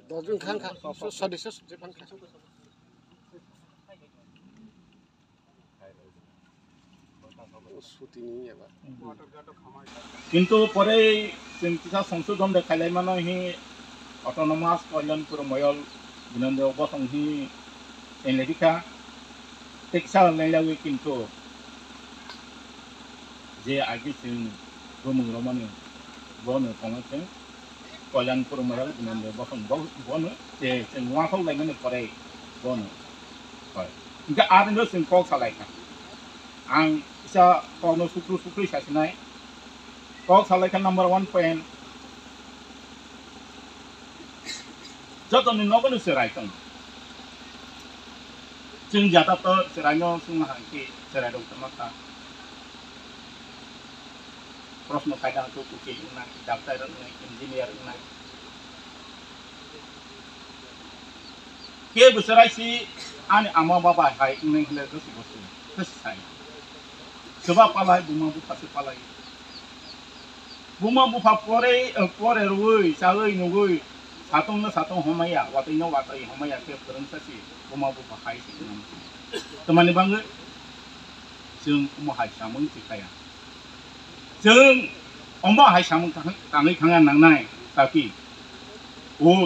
Dojung khang khang, sadisa subjek khang khang. কিন্তু পরে চিন্তা সংশোধন দেখাইলে মানে হি অটোনমাস কল্যাণপুর ময়ল বিনন্দ অবসং হি এনলেখিকা টেক্সা লাইলাwi কিন্তু যে আগে চিন গমুং রমানি বনে পঙ্গছে কল্যাণপুর ময়ল বিনন্দ অবসং বনে যে নোয়াখौ লাইমানে পরে বনে হয় ইনকা আরনো চিন কক সালাইকা आं इसा कौनो सुक्रू सासिनाय कौक सालायखा नंबर 1 पॉइंट जतन नगनु सेरायतन जों जाता तो सेरायनो सुंग हांखि सेराय दं तमाखा प्रश्न फायदा तो कुके ना डॉक्टर ना इंजीनियर ना के बोसरायसि आनि आमा बाबा हाय नै हले गोसो गोसो गोससाय sebab palai buma bupa sepalai buma bupa pore ruy salai nugui satong homaya watai homaya ke perensasi buma bupa hai sih teman bangga jeng omo hai samung cikaya jeng omo hai samung tangi kangan nangnai tapi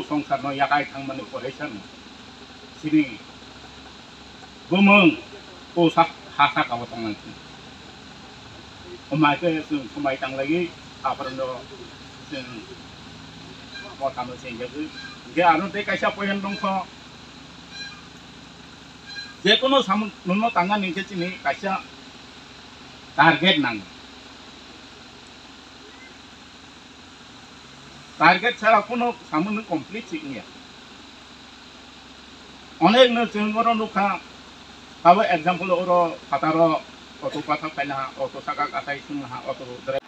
songsar no yakai tang mani poresan sini bumeng hasa kawatong nanti Omai ke omai tang lagi apa rendo sen mau tamu sen jadi dia anu dek kaisa poin dong ko je kono sam nono tangan ning sini kaisa target nang target ছাড়া কোনো সামনে complete ঠিক নিয়া অনেক ন চেঙ্গর নুখা পাবে example or ফাতারো auto patah kena auto sakak atai semua auto drive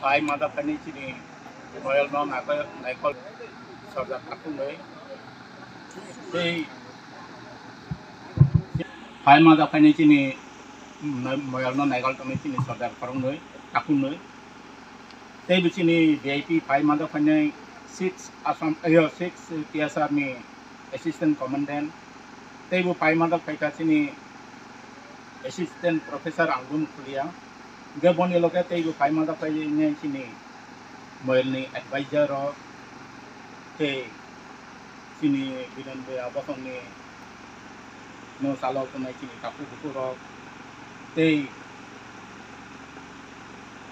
ai mada kani sini royal non apa naikol saudara aku nih deh ai mada kani sini royal non naikol kami sini saudara perang nih aku nih deh di sini VIP ai mada kani 6 asam 6 TSR ARMY assistant commandant deh bu ai mada kani sini assistant professor anggun kuliah dia boni loket itu kai mada kai ini sini moilni advisor te sini bidan be abang ni no salau tu naik sini kapu buku te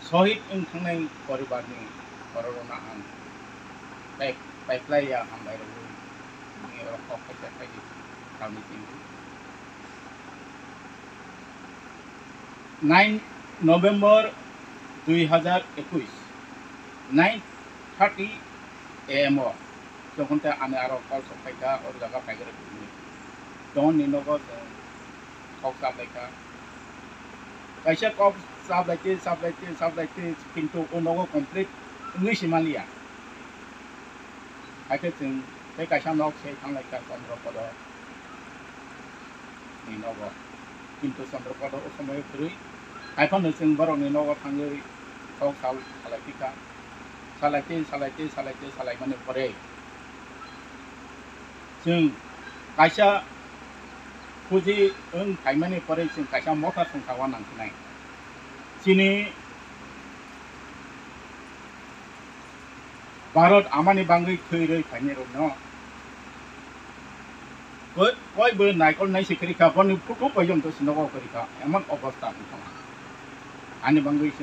sohit engkang nai paribar ni corona ang baik lah ya hambai lalu ni rokok kecil lagi kami sini 9 November 2021 9:30 AM যখন তে আমি আরো কল সকাইকা ওর জায়গা পাইগরে তখন নিনগো কক সাবলাইকা কাইসা কক সাবলাইতে কিন্তু ওনগো complete English Malia আইতে जों बे कायसा नक से थांलायका चंद्रपद निनगो কিন্তু চন্দ্রপদ সময় ফ্রি এখন जों बर'नि नगो थाङो কক सालायथिका सालायमाने परे जों कायसा फुजि थाइमाने परे जों कायसा मथा संसावा नांनाय सिनि भारत आमानि बांगै थैरै फाइने रनो কই বে নাইকল নাই সিকরিকা বনি ফুকু পর্যন্ত সিনগো করিকা এমন অবস্থা আনি বাংলাদেশ